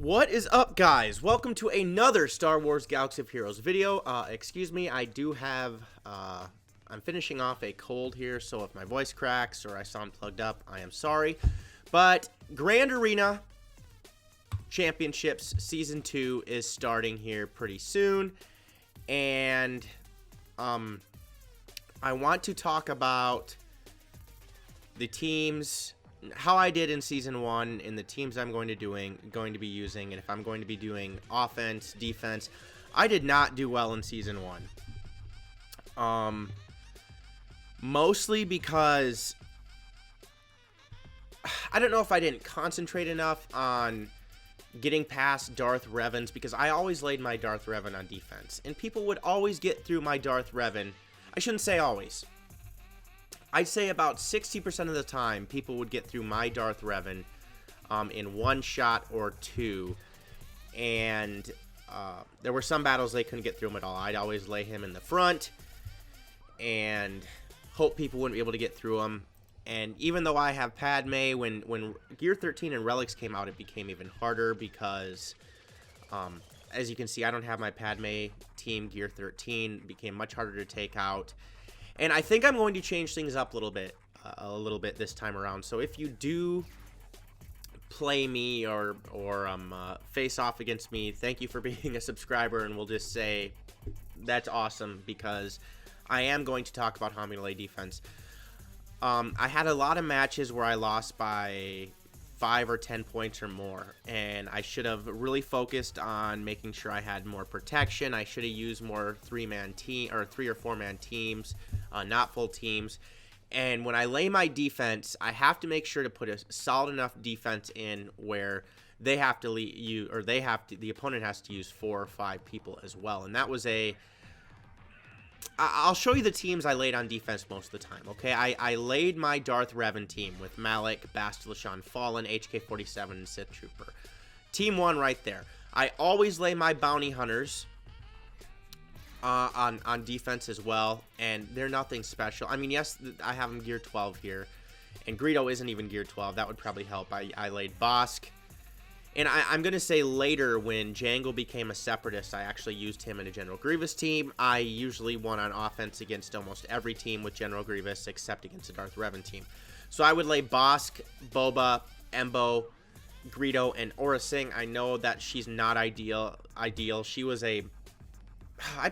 What is up, guys? Welcome to another Star Wars Galaxy of Heroes video. Excuse me, I do have, I'm finishing off a cold here, so if my voice cracks or I sound plugged up, I am sorry. But Grand Arena Championships Season 2 is starting here pretty soon, and, I want to talk about the teams, how I did in Season 1, and the teams I'm going to be using, and if I'm going to be doing offense, defense. I did not do well in Season 1. Mostly because I don't know if I didn't concentrate enough on getting past Darth Revans, because I always laid my Darth Revan on defense, and people would always get through my Darth Revan. I shouldn't say always. I'd say about 60% of the time, people would get through my Darth Revan in one shot or two, and there were some battles they couldn't get through him at all. I'd always lay him in the front and hope people wouldn't be able to get through him. And even though I have Padme, when Gear 13 and Relics came out, it became even harder because, as you can see, I don't have my Padme team Gear 13. It became much harder to take out. And I think I'm going to change things up a little bit this time around. So if you do play me or face off against me, thank you for being a subscriber, and we'll just say that's awesome, because I am going to talk about how I'm going to lay defense. I had a lot of matches where I lost by 5 or 10 points or more, and I should have really focused on making sure I had more protection. I should have used more 3-man team or 3 or 4-man teams, not full teams. And when I lay my defense, I have to make sure to put a solid enough defense in where they have to the opponent has to use 4 or 5 people as well. And that was I'll show you the teams I laid on defense most of the time, okay? I laid my Darth Revan team with Malak, Bastila Shan Fallen, HK-47, and Sith Trooper. Team 1 right there. I always lay my Bounty Hunters on defense as well, and they're nothing special. I mean, yes, I have them Gear 12 here, and Greedo isn't even Gear 12. That would probably help. I laid Bossk. And I'm going to say later, when Jango became a Separatist, I actually used him in a General Grievous team. I usually won on offense against almost every team with General Grievous, except against a Darth Revan team. So I would lay Bossk, Boba, Embo, Greedo, and Aurra Sing. I know that she's not ideal. She was I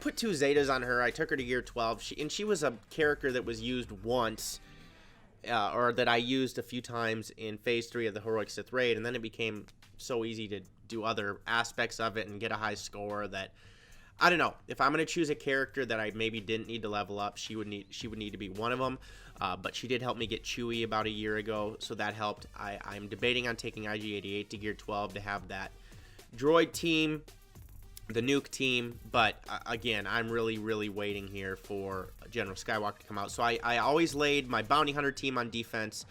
put 2 Zetas on her. I took her to Gear 12. She was a character that was used once, or that I used a few times in Phase 3 of the Heroic Sith Raid, and then it became so easy to do other aspects of it and get a high score that, I don't know, if I'm going to choose a character that I maybe didn't need to level up, she would need to be one of them. But she did help me get Chewie about a year ago, so that helped. I'm debating on taking IG-88 to Gear 12 to have that droid team, the nuke team, but again, I'm really waiting here for General Skywalker to come out. So I always laid my Bounty Hunter team on defense.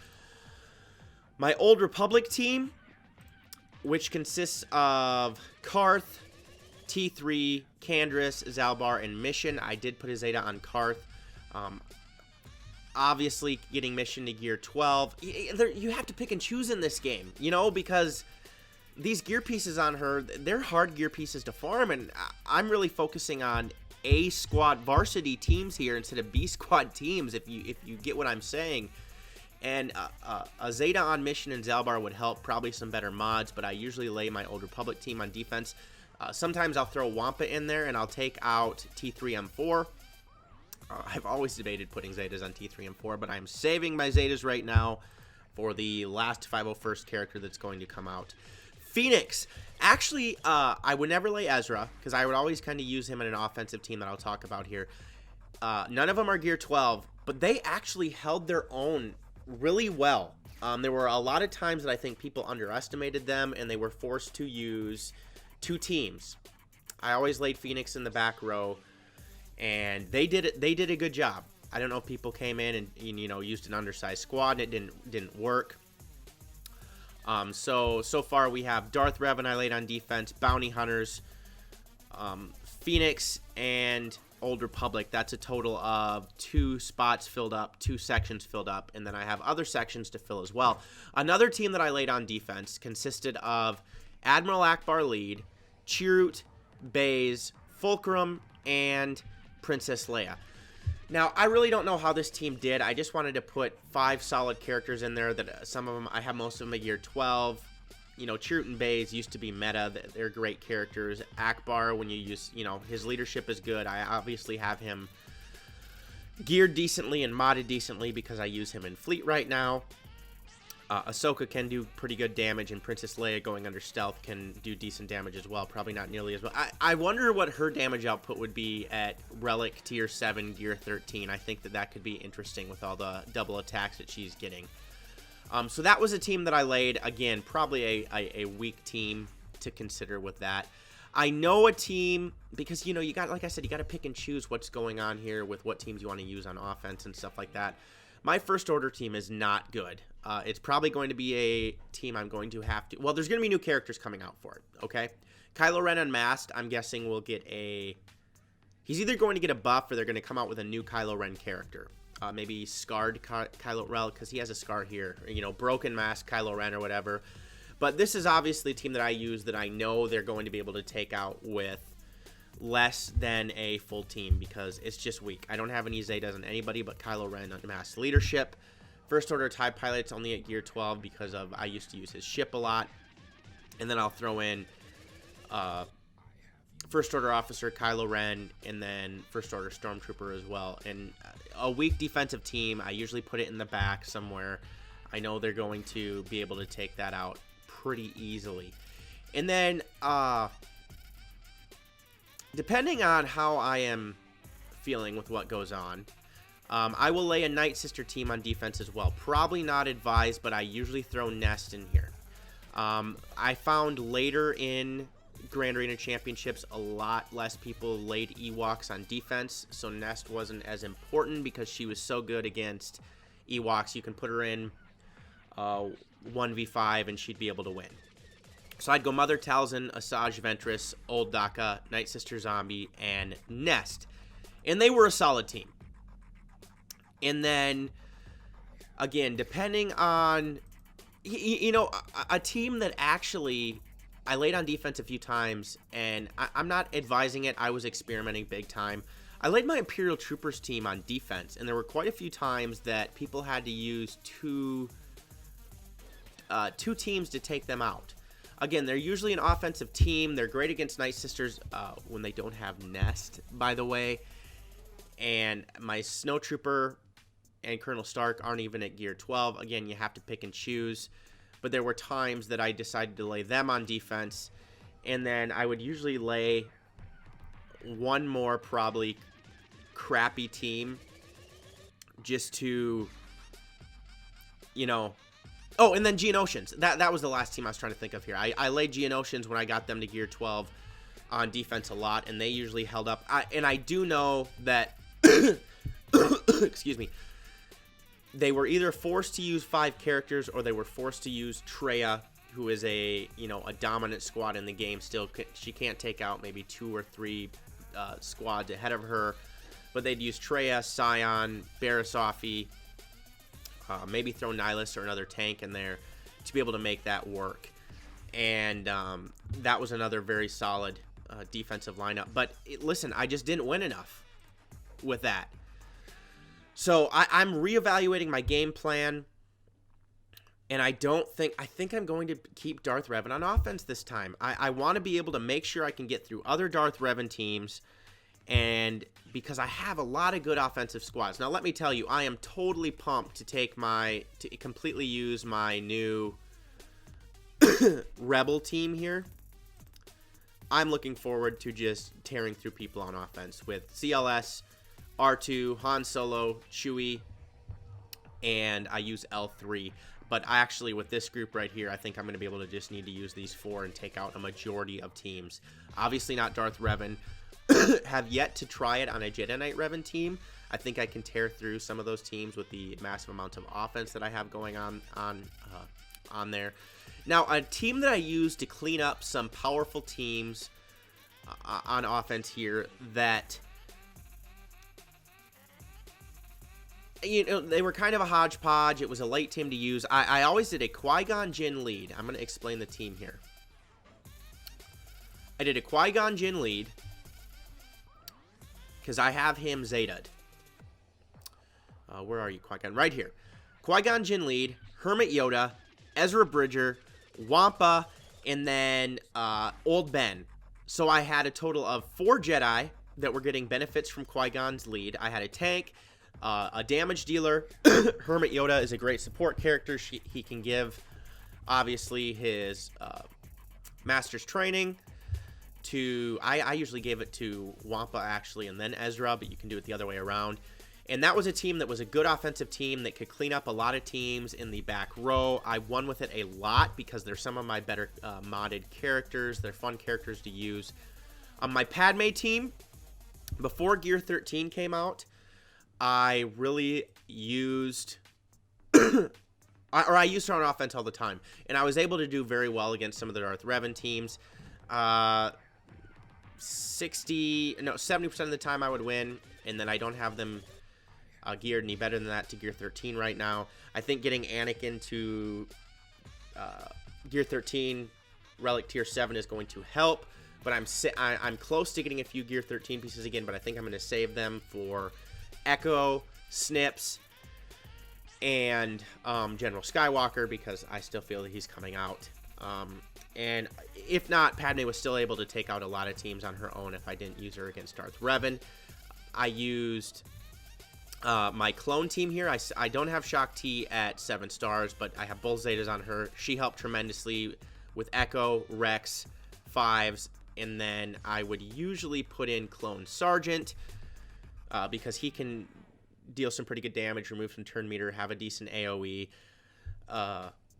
My Old Republic team, which consists of Carth, T3, Canderous, Zalbar, and Mission. I did put a Zeta on Carth. Obviously, getting Mission to Gear 12. You have to pick and choose in this game, you know, because these gear pieces on her, they're hard gear pieces to farm, and I'm really focusing on A squad varsity teams here instead of B squad teams, if you get what I'm saying. And a Zeta on Mission and Zalbar would help, probably some better mods, but I usually lay my Old Republic team on defense. Sometimes I'll throw Wampa in there, and I'll take out T3M4. I've always debated putting Zetas on T3M4, but I'm saving my Zetas right now for the last 501st character that's going to come out. Phoenix. Actually, I would never lay Ezra, because I would always kind of use him in an offensive team that I'll talk about here. None of them are Gear 12, but they actually held their own really well. There were a lot of times that I think people underestimated them, and they were forced to use 2 teams. I always laid Phoenix in the back row, and they did a good job. I don't know if people came in and used an undersized squad and it didn't work. So far we have Darth Revan I laid on defense, Bounty Hunters, Phoenix, and Old Republic. That's a total of 2 spots filled up, 2 sections filled up, and then I have other sections to fill as well. Another team that I laid on defense consisted of Admiral Akbar lead, Chirrut, Baze, Fulcrum, and Princess Leia. Now, I really don't know how this team did. I just wanted to put 5 solid characters in there. That some of them, I have most of them at gear 12. You know, Chirrut and Baze used to be meta. They're great characters. Akbar, when you use, you know, his leadership is good. I obviously have him geared decently and modded decently because I use him in fleet right now. Ahsoka can do pretty good damage, and Princess Leia going under stealth can do decent damage as well. Probably not nearly as well. I wonder what her damage output would be at Relic Tier 7, Gear 13. I think that could be interesting with all the double attacks that she's getting. So that was a team that I laid. Again, probably a weak team to consider with that. I know a team, because, you know, you got, like I said, you got to pick and choose what's going on here with what teams you want to use on offense and stuff like that. My first order team is not good. It's probably going to be a team I'm going to have to... Well, there's going to be new characters coming out for it, okay? Kylo Ren Unmasked, I'm guessing, will get a... He's either going to get a buff or they're going to come out with a new Kylo Ren character. Maybe Scarred Kylo Ren, because he has a scar here. You know, Broken Mask Kylo Ren or whatever. But this is obviously a team that I use that I know they're going to be able to take out with less than a full team because it's just weak. I don't have any Zetas on anybody but Kylo Ren Unmasked Leadership. First Order TIE Pilot's only at gear 12 because of I used to use his ship a lot. And then I'll throw in First Order Officer Kylo Ren and then First Order Stormtrooper as well. And a weak defensive team, I usually put it in the back somewhere. I know they're going to be able to take that out pretty easily. And then depending on how I am feeling with what goes on, I will lay a Night Sister team on defense as well. Probably not advised, but I usually throw Nest in here. I found later in Grand Arena Championships a lot less people laid Ewoks on defense, so Nest wasn't as important because she was so good against Ewoks. You can put her in 1v5 and she'd be able to win. So I'd go Mother Talzin, Asajj Ventress, Old Daka, Night Sister Zombie, and Nest. And they were a solid team. And then, again, depending on, you know, a team that actually, I laid on defense a few times, and I'm not advising it. I was experimenting big time. I laid my Imperial Troopers team on defense, and there were quite a few times that people had to use two teams to take them out. Again, they're usually an offensive team. They're great against Night Sisters when they don't have Nest, by the way. And my Snowtrooper and Colonel Stark aren't even at gear 12. Again, you have to pick and choose. But there were times that I decided to lay them on defense. And then I would usually lay one more probably crappy team just to, you know... Oh, and then Geonosians. That was the last team I was trying to think of here. I laid Geonosians when I got them to gear 12 on defense a lot, and they usually held up. And I do know that... excuse me. They were either forced to use 5 characters or they were forced to use Traya, who is a dominant squad in the game still. She can't take out maybe 2 or 3 squads ahead of her. But they'd use Traya, Scion, Barisafi, maybe throw Nihilus or another tank in there to be able to make that work. And that was another very solid defensive lineup. But listen, I just didn't win enough with that. So I'm reevaluating my game plan, and I think I'm going to keep Darth Revan on offense this time. I want to be able to make sure I can get through other Darth Revan teams, and because I have a lot of good offensive squads. Now, let me tell you, I am totally pumped to completely use my new Rebel team here. I'm looking forward to just tearing through people on offense with CLS, R2, Han Solo, Chewie, and I use L3. But actually, with this group right here, I think I'm going to be able to just need to use these 4 and take out a majority of teams. Obviously not Darth Revan. Have yet to try it on a Jedi Knight Revan team. I think I can tear through some of those teams with the massive amount of offense that I have going on there. Now, a team that I use to clean up some powerful teams on offense here that... they were kind of a hodgepodge. It was a late team to use. I always did a Qui-Gon Jinn lead. I'm going to explain the team here. I did a Qui-Gon Jinn lead, because I have him Zeta'd. Where are you, Qui-Gon? Right here. Qui-Gon Jinn lead, Hermit Yoda, Ezra Bridger, Wampa, and then Old Ben. So I had a total of 4 Jedi that were getting benefits from Qui-Gon's lead. I had a tank, a damage dealer. Hermit Yoda is a great support character. He can give, obviously, his master's training to... I usually gave it to Wampa, actually, and then Ezra, but you can do it the other way around. And that was a team that was a good offensive team that could clean up a lot of teams in the back row. I won with it a lot because they're some of my better modded characters. They're fun characters to use. On my Padme team, before Gear 13 came out, I really used... I used her on offense all the time. And I was able to do very well against some of the Darth Revan teams. 70% of the time I would win, and then I don't have them geared any better than that to Gear 13 right now. I think getting Anakin to Gear 13 Relic Tier 7 is going to help, but I'm close to getting a few Gear 13 pieces again, but I think I'm going to save them for Echo, Snips, and General Skywalker, because I still feel that he's coming out. And if not, Padme was still able to take out a lot of teams on her own if I didn't use her against Darth Revan. I used my clone team here. I don't have Shaak Ti at 7 stars, but I have both Zetas on her. She helped tremendously with Echo, Rex, 5s, and then I would usually put in Clone Sergeant because he can deal some pretty good damage, remove some turn meter, have a decent AoE.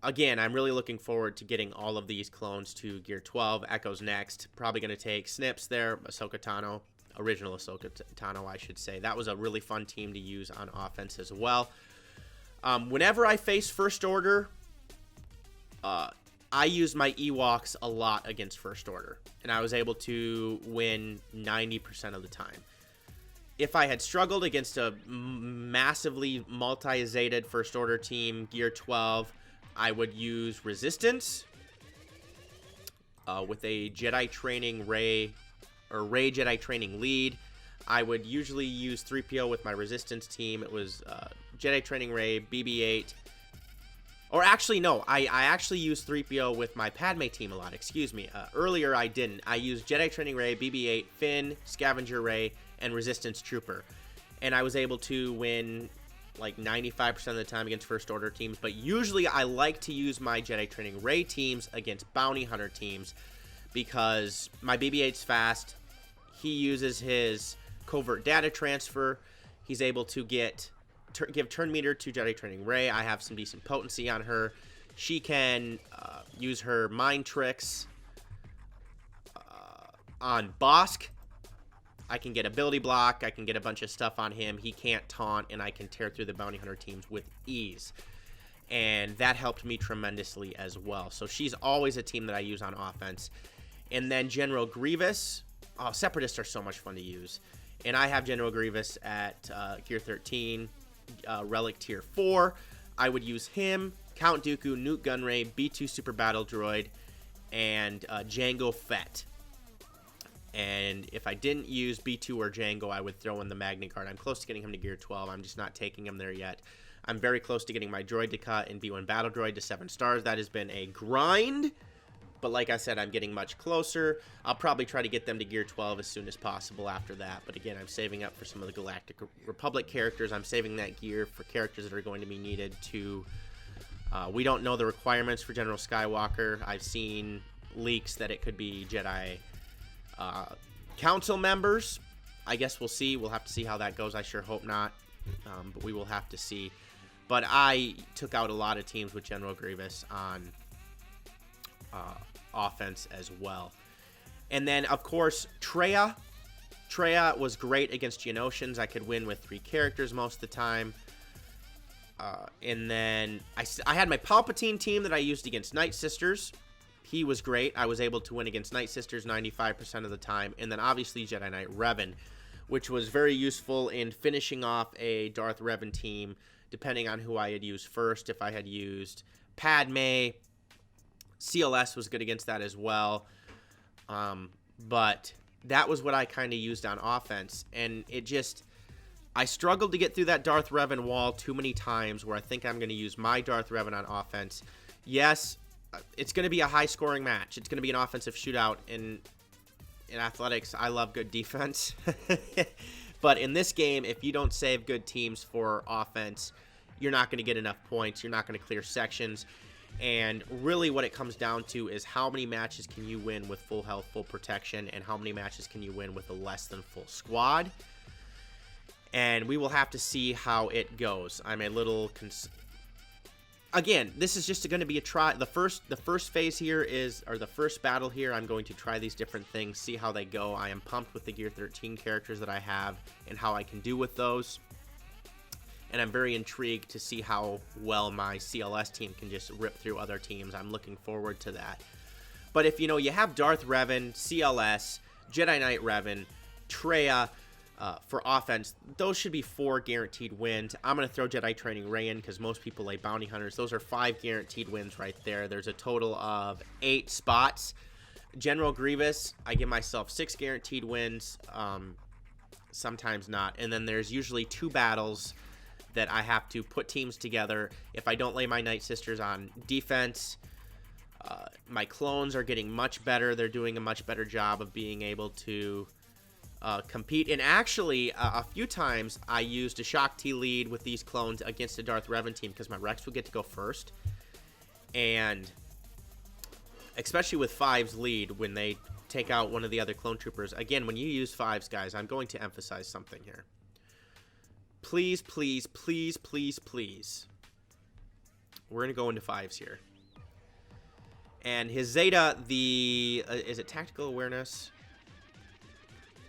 Again, I'm really looking forward to getting all of these clones to Gear 12. Echo's next. Probably going to take Snips there, Ahsoka Tano. Original Ahsoka Tano, I should say. That was a really fun team to use on offense as well. Whenever I face First Order, I use my Ewoks a lot against First Order, and I was able to win 90% of the time. If I had struggled against a massively multi-Zetaed First Order team, Gear 12, I would use Resistance with a Jedi Training Rey, or Rey Jedi Training lead. I would usually use 3PO with my Resistance team. It was Jedi Training Rey, BB-8. Or actually, no, I actually used 3PO with my Padme team a lot, excuse me. Earlier, I didn't. I used Jedi Training Rey, BB-8, Finn, Scavenger Rey, and Resistance Trooper. And I was able to win like 95% of the time against First Order teams. But usually, I like to use my Jedi Training Rey teams against Bounty Hunter teams, because my BB-8's fast. He uses his covert data transfer. He's able to give turn meter to Jedi Training Rey. I have some decent potency on her. She can use her mind tricks on Bossk. I can get ability block. I can get a bunch of stuff on him. He can't taunt, and I can tear through the bounty hunter teams with ease. And that helped me tremendously as well. So she's always a team that I use on offense. And then General Grievous. Oh, Separatists are so much fun to use. And I have General Grievous at Gear 13, Relic Tier 4. I would use him, Count Dooku, Nute Gunray, B2 Super Battle Droid, and Jango Fett. And if I didn't use B2 or Jango, I would throw in the Magna Guard. I'm close to getting him to Gear 12. I'm just not taking him there yet. I'm very close to getting my droid to cut and B1 Battle Droid to 7 stars. That has been a grind. But like I said, I'm getting much closer. I'll probably try to get them to Gear 12 as soon as possible after that. But again, I'm saving up for some of the Galactic Republic characters. I'm saving that gear for characters that are going to be needed to... we don't know the requirements for General Skywalker. I've seen leaks that it could be Jedi Council members. I guess we'll see. We'll have to see how that goes. I sure hope not. But we will have to see. But I took out a lot of teams with General Grievous on... offense as well. And then, of course, Traya. Traya was great against Geonosians. I could win with 3 characters most of the time. And then I had my Palpatine team that I used against Night Sisters. He was great. I was able to win against Night Sisters 95% of the time. And then, obviously, Jedi Knight Revan, which was very useful in finishing off a Darth Revan team, depending on who I had used first. If I had used Padme... CLS was good against that as well. but that was what I kind of used on offense, and I struggled to get through that Darth Revan wall too many times where I think I'm going to use my Darth Revan on offense. Yes, it's going to be a high-scoring match. It's going to be an offensive shootout. In athletics, I love good defense. But in this game, if you don't save good teams for offense, you're not going to get enough points. You're not going to clear sections. And really what it comes down to is how many matches can you win with full health, full protection, and how many matches can you win with a less than full squad. And we will have to see how it goes. I'm a little again, this is just going to be a try. The first phase here the first battle here, I'm going to try these different things, see how they go. I am pumped with the Gear 13 characters that I have and how I can do with those. And I'm very intrigued to see how well my CLS team can just rip through other teams. I'm looking forward to that. But if you have Darth Revan, CLS, Jedi Knight Revan, Traya, for offense, those should be 4 guaranteed wins. I'm going to throw Jedi Training Rey in because most people lay Bounty Hunters. Those are 5 guaranteed wins right there. There's a total of 8 spots. General Grievous, I give myself 6 guaranteed wins, sometimes not. And then there's usually 2 battles that I have to put teams together. If I don't lay my Night Sisters on defense, my clones are getting much better. They're doing a much better job of being able to compete. And actually, a few times I used a Shaak Ti lead with these clones against a Darth Revan team because my Rex would get to go first. And especially with 5's lead, when they take out one of the other clone troopers. Again, when you use 5's, guys, I'm going to emphasize something here. Please, please, please, please, please. We're going to go into 5's here. And his Zeta, is it Tactical Awareness?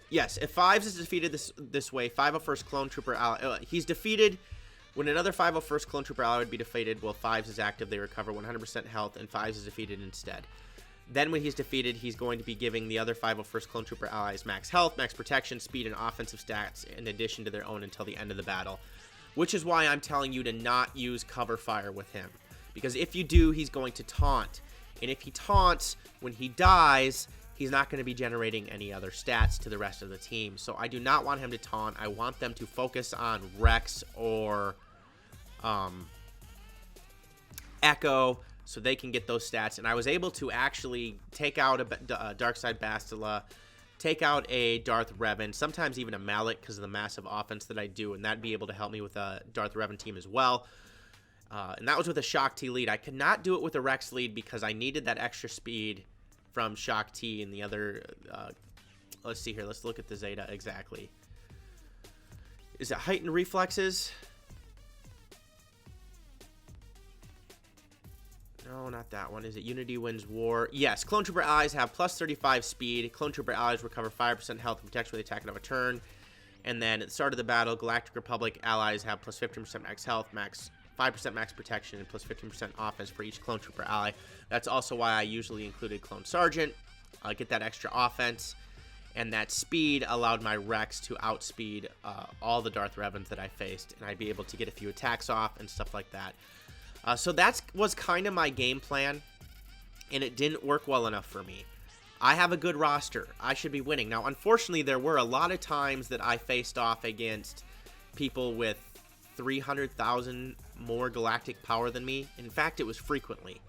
Yes, if 5's is defeated this way, 501st Clone Trooper ally, he's defeated when another 501st Clone Trooper ally would be defeated. Well, 5's is active, they recover 100% health, and 5's is defeated instead. Then when he's defeated, he's going to be giving the other 501st Clone Trooper allies max health, max protection, speed, and offensive stats in addition to their own until the end of the battle. Which is why I'm telling you to not use cover fire with him. Because if you do, he's going to taunt. And if he taunts, when he dies, he's not going to be generating any other stats to the rest of the team. So I do not want him to taunt. I want them to focus on Rex or Echo so they can get those stats. And I was able to actually take out a Darkside Bastila, take out a Darth Revan, sometimes even a Malak because of the massive offense that I do, and that'd be able to help me with a Darth Revan team as well. And that was with a Shaak Ti lead. I could not do it with a Rex lead because I needed that extra speed from Shaak Ti and the other. Let's see here. Let's look at the Zeta exactly. Is it heightened reflexes? No, not that one. Is it Unity Wins War? Yes. Clone Trooper allies have plus 35 speed. Clone Trooper allies recover 5% health and protection with the attack of a turn. And then at the start of the battle, Galactic Republic allies have plus 15% max health, 5% max protection, and plus 15% offense for each Clone Trooper ally. That's also why I usually included Clone Sergeant. Get that extra offense. And that speed allowed my Rex to outspeed all the Darth Revans that I faced. And I'd be able to get a few attacks off and stuff like that. So that was kind of my game plan. And it didn't work well enough for me. I have a good roster. I should be winning. Now, unfortunately, there were a lot of times that I faced off against people with 300,000 more galactic power than me. In fact, it was frequently.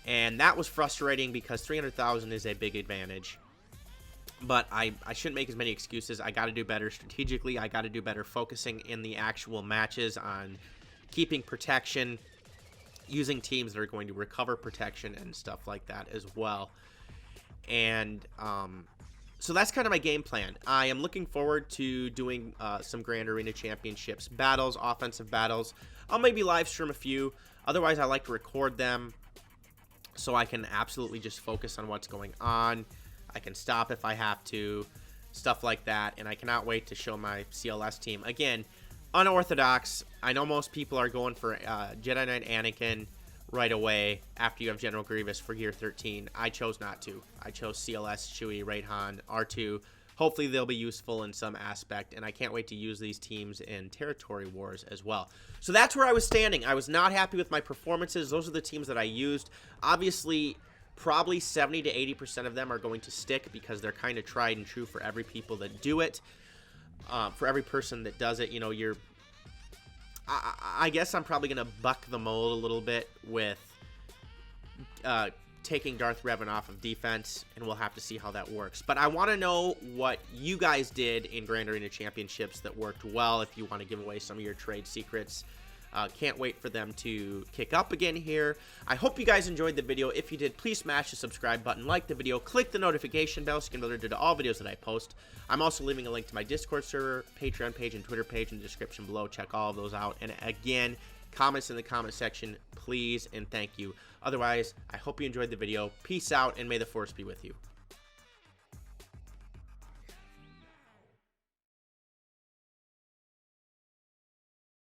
And that was frustrating because 300,000 is a big advantage. But I shouldn't make as many excuses. I got to do better strategically. I got to do better focusing in the actual matches on keeping protection, using teams that are going to recover protection and stuff like that as well. And so that's kind of my game plan. I am looking forward to doing some Grand Arena Championships battles, offensive battles. I'll maybe live stream a few. Otherwise, I like to record them so I can absolutely just focus on what's going on. I can stop if I have to, stuff like that. And I cannot wait to show my CLS team. Again, unorthodox. I know most people are going for Jedi Knight Anakin right away after you have General Grievous for Gear 13. I chose not to. I chose CLS, Chewie, Raid-Han, R2. Hopefully they'll be useful in some aspect, and I can't wait to use these teams in Territory Wars as well. So that's where I was standing. I was not happy with my performances. Those are the teams that I used. Obviously, Probably 70 to 80% of them are going to stick because they're kind of tried and true for every people that do it. For every person that does it, you know, I guess I'm probably going to buck the mold a little bit with taking Darth Revan off of defense, and we'll have to see how that works. But I want to know what you guys did in Grand Arena Championships that worked well, if you want to give away some of your trade secrets. Can't wait for them to kick up again here. I hope you guys enjoyed the video. If you did, please smash the subscribe button, like the video, click the notification bell so you can be alerted to all videos that I post. I'm also leaving a link to my Discord server, Patreon page, and Twitter page in the description below. Check all of those out. And again, comments in the comment section, please and thank you. Otherwise, I hope you enjoyed the video. Peace out, and may the Force be with you.